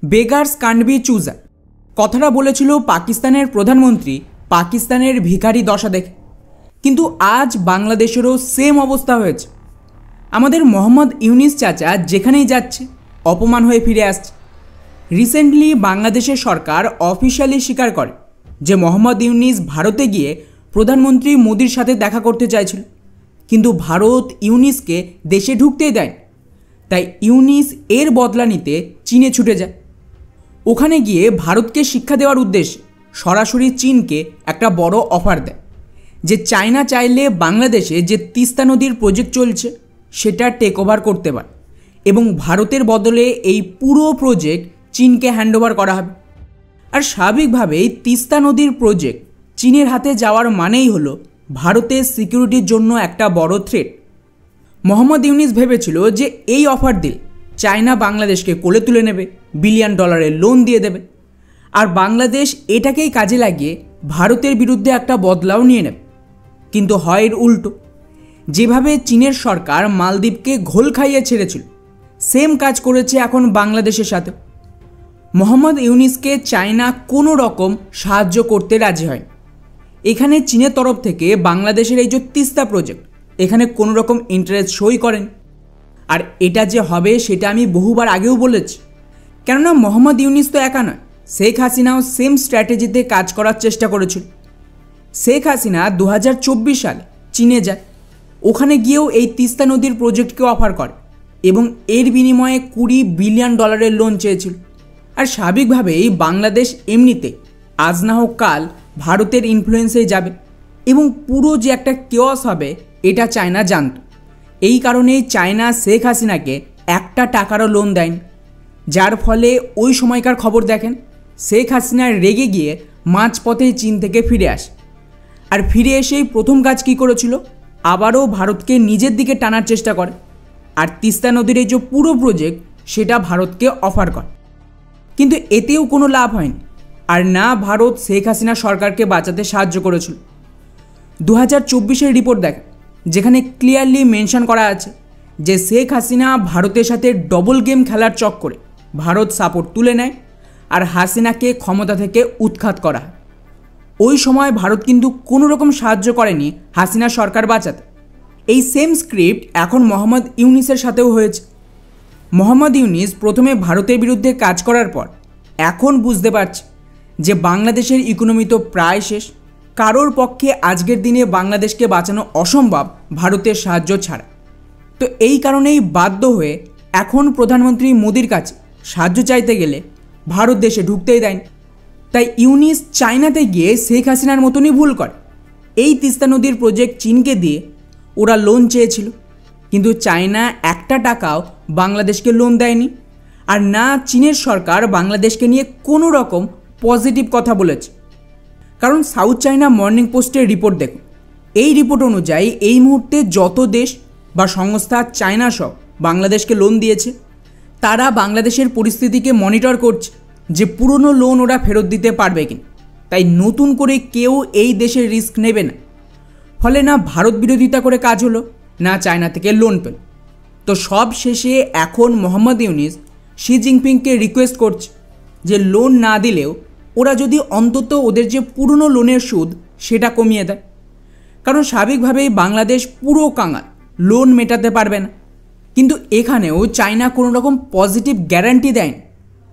Beggars can't be চুজার কথাটা বলেছিল পাকিস্তানের প্রধানমন্ত্রী পাকিস্তানের ভিখারি দশা দেখে। কিন্তু আজ বাংলাদেশেরও সেম অবস্থা হয়েছে। আমাদের মোহাম্মদ ইউনিস চাচা যেখানেই যাচ্ছে অপমান হয়ে ফিরে আসছে। রিসেন্টলি বাংলাদেশের সরকার অফিশিয়ালি স্বীকার করে যে মোহাম্মদ ইউনিস ভারতে গিয়ে প্রধানমন্ত্রী মোদির সাথে দেখা করতে চাইছিল, কিন্তু ভারত ইউনিসকে দেশে ঢুকতেই দেয়। তাই ইউনিস এর বদলা নিতে চীনে ছুটে যায়। ওখানে গিয়ে ভারতকে শিক্ষা দেওয়ার উদ্দেশ্যে সরাসরি চীনকে একটা বড় অফার দেয় যে চায়না চাইলে বাংলাদেশে যে তিস্তা নদীর প্রজেক্ট চলছে সেটা টেক ওভার করতে পারে এবং ভারতের বদলে এই পুরো প্রজেক্ট চীনকে হ্যান্ডওভার করা হবে। আর স্বাভাবিকভাবেই তিস্তা নদীর প্রজেক্ট চীনের হাতে যাওয়ার মানেই হলো ভারতের সিকিউরিটির জন্য একটা বড় থ্রেট। মোহাম্মদ ইউনিস ভেবেছিল যে এই অফার দিয়ে চায়না বাংলাদেশকে কোলে তুলে নেবে, $1 বিলিয়ন লোন দিয়ে দেবে, আর বাংলাদেশ এটাকেই কাজে লাগিয়ে ভারতের বিরুদ্ধে একটা বদলাও নিয়ে নেবে। কিন্তু হয় এর উল্টো। যেভাবে চীনের সরকার মালদ্বীপকে ঘোল খাইয়ে ছেড়েছিল সেম কাজ করেছে এখন বাংলাদেশের সাথে। মোহাম্মদ ইউনিসকে চায়না কোনো রকম সাহায্য করতে রাজি হয়। এখানে চীনের তরফ থেকে বাংলাদেশের এই যে তিস্তা প্রজেক্ট এখানে কোনো রকম ইন্টারেস্ট সই করেন। আর এটা যে হবে সেটা আমি বহুবার আগেও বলেছি, কেননা মোহাম্মদ ইউনিস তো একা নয়, শেখ হাসিনাও সেম স্ট্র্যাটেজিতে কাজ করার চেষ্টা করেছিল। শেখ হাসিনা 2024 সালে চীনে যায়, ওখানে গিয়েও এই তিস্তা নদীর প্রজেক্টকে অফার করে এবং এর বিনিময়ে $20 বিলিয়ন লোন চেয়েছিল। আর স্বাভাবিকভাবেই বাংলাদেশ এমনিতে আজ না হোক কাল ভারতের ইনফ্লুয়েন্সে যাবে এবং পুরো যে একটা কেওয়াস হবে এটা চায়না জানত। এই কারণেই চায়না শেখ হাসিনাকে একটা টাকারও লোন দেয়নি, যার ফলে ওই সময়কার খবর দেখেন শেখ হাসিনা রেগে গিয়ে মাঝপথেই চীন থেকে ফিরে আসে। আর ফিরে এসেই প্রথম কাজ কী করেছিল, আবারও ভারতকে নিজের দিকে টানার চেষ্টা করে আর তিস্তা নদীর এই যে পুরো প্রজেক্ট সেটা ভারতকে অফার করে। কিন্তু এতেও কোনো লাভ হয়নি, আর না ভারত শেখ হাসিনা সরকারকে বাঁচাতে সাহায্য করেছিল। 2024-এর রিপোর্ট দেখে যেখানে ক্লিয়ারলি মেনশন করা আছে যে শেখ হাসিনা ভারতের সাথে ডবল গেম খেলার চক্করে ভারত সাপোর্ট তুলে নেয় আর হাসিনাকে ক্ষমতা থেকে উৎখাত করা হয়। ওই সময় ভারত কিন্তু কোনো রকম সাহায্য করেনি হাসিনা সরকার বাঁচাতে। এই সেম স্ক্রিপ্ট এখন মোহাম্মদ ইউনিসের সাথেও হয়েছে। মোহাম্মদ ইউনিস প্রথমে ভারতের বিরুদ্ধে কাজ করার পর এখন বুঝতে পারছে যে বাংলাদেশের ইকোনমি তো প্রায় শেষ, কারোর পক্ষে আজকের দিনে বাংলাদেশকে বাঁচানো অসম্ভব ভারতের সাহায্য ছাড়া। তো এই কারণেই বাধ্য হয়ে এখন প্রধানমন্ত্রী মোদির কাছে সাহায্য চাইতে গেলে ভারত দেশে ঢুকতেই দেয়নি। তাই ইউনিস চায়নাতে গিয়ে শেখ হাসিনার মতনই ভুল করে। এই তিস্তা নদীর প্রজেক্ট চীনকে দিয়ে ওরা লোন চেয়েছিল, কিন্তু চায়না একটা টাকাও বাংলাদেশকে লোন দেয়নি। আর না চীনের সরকার বাংলাদেশকে নিয়ে কোনো রকম পজিটিভ কথা বলেছে। কারণ সাউথ চায়না মর্নিং পোস্টের রিপোর্ট দেখুন, এই রিপোর্ট অনুযায়ী এই মুহূর্তে যত দেশ বা সংস্থা চায়না সহ বাংলাদেশকে লোন দিয়েছে তারা বাংলাদেশের পরিস্থিতিকে মনিটর করছে যে পুরনো লোন ওরা ফেরত দিতে পারবে কিনা। তাই নতুন করে কেউ এই দেশের রিস্ক নেবে না। ফলে না ভারত বিরোধিতা করে কাজ হলো, না চায়না থেকে লোন পেল। তো সব শেষে এখন মোহাম্মদ ইউনিস শি জিনপিংকে রিকোয়েস্ট করছে যে লোন না দিলেও ওরা যদি অন্তত ওদের যে পুরনো লোনের সুদ সেটা কমিয়ে দেয়। কারণ স্বাভাবিকভাবেই বাংলাদেশ পুরো কাঙাল, লোন মেটাতে পারবে না। কিন্তু এখানেও চায়না কোনো রকম পজিটিভ গ্যারান্টি দেয়নি।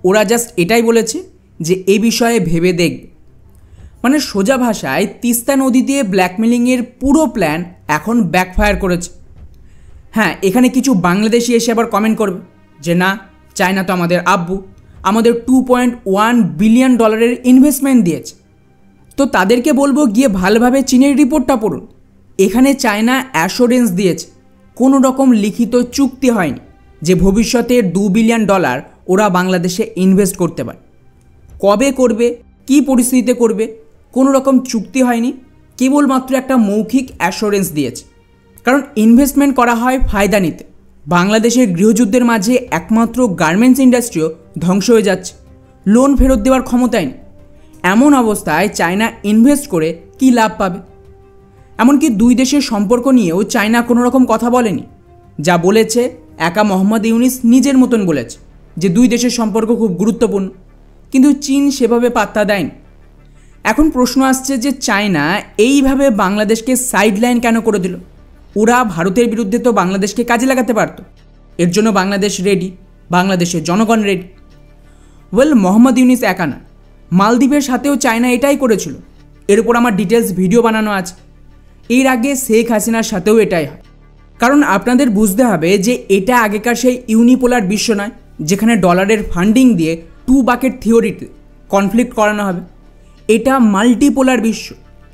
ওরা জাস্ট এটাই বলেছে যে এ বিষয়ে ভেবে দেখবে। মানে সোজা ভাষায় তিস্তা নদী দিয়ে ব্ল্যাকমেলিংয়ের পুরো প্ল্যান এখন ব্যাকফায়ার করেছে। হ্যাঁ, এখানে কিছু বাংলাদেশি এসে আবার কমেন্ট করবে যে না, চায়না তো আমাদের আব্বু, আমাদের $2.1 বিলিয়ন ইনভেস্টমেন্ট দিয়েছে। তো তাদেরকে বলবো গিয়ে ভালোভাবে চীনের রিপোর্টটা পড়ুন। এখানে চায়না অ্যাসুরেন্স দিয়েছে, কোনো রকম লিখিত চুক্তি হয়নি যে ভবিষ্যতে $2 বিলিয়ন ওরা বাংলাদেশে ইনভেস্ট করতে পারে। কবে করবে, কী পরিস্থিতিতে করবে, কোনো রকম চুক্তি হয়নি, কেবলমাত্র একটা মৌখিক অ্যাসুরেন্স দিয়েছে। কারণ ইনভেস্টমেন্ট করা হয় ফায়দা নিতে। বাংলাদেশের গৃহযুদ্ধের মাঝে একমাত্র গার্মেন্টস ইন্ডাস্ট্রিও ধ্বংস হয়ে যাচ্ছে, লোন ফেরত দেওয়ার ক্ষমতাই নেই। এমন অবস্থায় চায়না ইনভেস্ট করে কী লাভ পাবে? এমনকি দুই দেশের সম্পর্ক নিয়েও চায়না কোনো রকম কথা বলেনি। যা বলেছে একা মোহাম্মদ ইউনিস নিজের মতন বলেছে যে দুই দেশের সম্পর্ক খুব গুরুত্বপূর্ণ, কিন্তু চীন সেভাবে পাত্তা দেয়নি। এখন প্রশ্ন আসছে যে চায়না এইভাবে বাংলাদেশকে সাইডলাইন কেন করে দিল? ওরা ভারতের বিরুদ্ধে তো বাংলাদেশকে কাজে লাগাতে পারত। এর জন্য বাংলাদেশ রেডি, বাংলাদেশের জনগণ রেডি। মোহাম্মদ ইউনিস একা না, মালদ্বীপের সাথেও চায়না এটাই করেছিল। এর উপর আমার ডিটেলস ভিডিও বানানো আছে। এর আগে শেখ হাসিনার সাথেও এটাই হয়। কারণ আপনাদের বুঝতে হবে যে এটা আগেকার সেই ইউনিপোলার বিশ্ব নয়, যেখানে ডলারের ফান্ডিং দিয়ে 2 বাকেট থিওরিতে কনফ্লিক্ট করানো হবে। এটা মাল্টিপোলার বিশ্ব।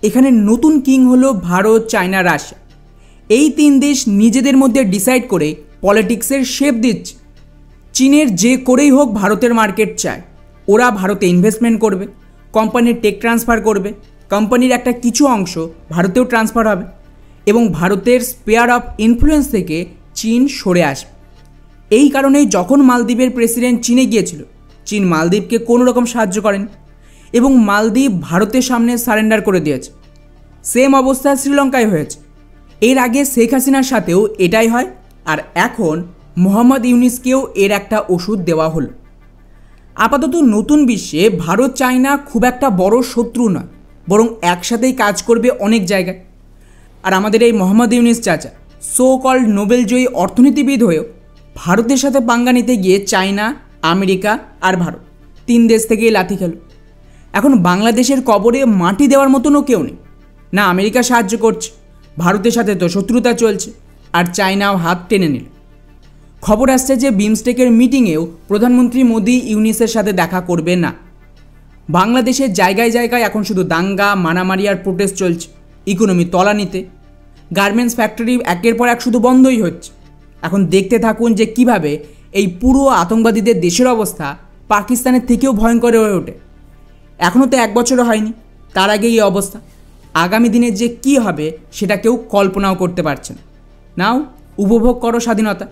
এখানে নতুন কিং হলো ভারত, চায়না, রাশিয়া। এই 3 দেশ নিজেদের মধ্যে ডিসাইড করে পলিটিক্সের শেপ দিচ্ছে। চীনের যে করেই হোক ভারতের মার্কেট চায়। ওরা ভারতে ইনভেস্টমেন্ট করবে, কোম্পানির টেক ট্রান্সফার করবে, কোম্পানির একটা কিছু অংশ ভারতেও ট্রান্সফার হবে এবং ভারতের স্পেয়ার অফ ইনফ্লুয়েন্স থেকে চীন সরে আসবে। এই কারণেই যখন মালদ্বীপের প্রেসিডেন্ট চীনে গিয়েছিল, চীন মালদ্বীপকে কোনো রকম সাহায্য করেনি এবং মালদ্বীপ ভারতের সামনে সারেন্ডার করে দিয়েছে। সেম অবস্থা শ্রীলঙ্কায় হয়েছে। এর আগে শেখ হাসিনার সাথেও এটাই হয়, আর এখন মোহাম্মদ ইউনিসকেও এর একটা ওষুধ দেওয়া হলো। আপাতত নতুন বিশ্বে ভারত চায়না খুব একটা বড় শত্রু নয়, বরং একসাথেই কাজ করবে অনেক জায়গায়। আর আমাদের এই মোহাম্মদ ইউনিস চাচা সো কল্ড নোবেলজয়ী অর্থনীতিবিদ হয়েও ভারতের সাথে পাঙ্গা নিতে গিয়ে চায়না, আমেরিকা আর ভারত 3 দেশ থেকেই লাথি খেল। এখন বাংলাদেশের কবরে মাটি দেওয়ার মতনও কেউ নেই। না আমেরিকা সাহায্য করছে, ভারতের সাথে তো শত্রুতা চলছে, আর চায়নাও হাত টেনে নিল। খবর আসছে যে বিমস্টেকের মিটিংয়েও প্রধানমন্ত্রী মোদি ইউনিসের সাথে দেখা করবে না। বাংলাদেশের জায়গায় জায়গায় এখন শুধু দাঙ্গা, মারামারি আর প্রোটেস্ট চলছে ইকোনমি তলানিতে। গার্মেন্টস ফ্যাক্টরি একের পর এক শুধু বন্ধই হচ্ছে। এখন দেখতে থাকুন যে কিভাবে এই পুরো আতঙ্কবাদীদের দেশের অবস্থা পাকিস্তানের থেকেও ভয়ঙ্কর হয়ে ওঠে। এখনও তো 1 বছরও হয়নি, তার আগে এই অবস্থা। আগামী দিনে যে কি হবে সেটা কেউ কল্পনাও করতে পারছে না। নাও উপভোগ করো স্বাধীনতা।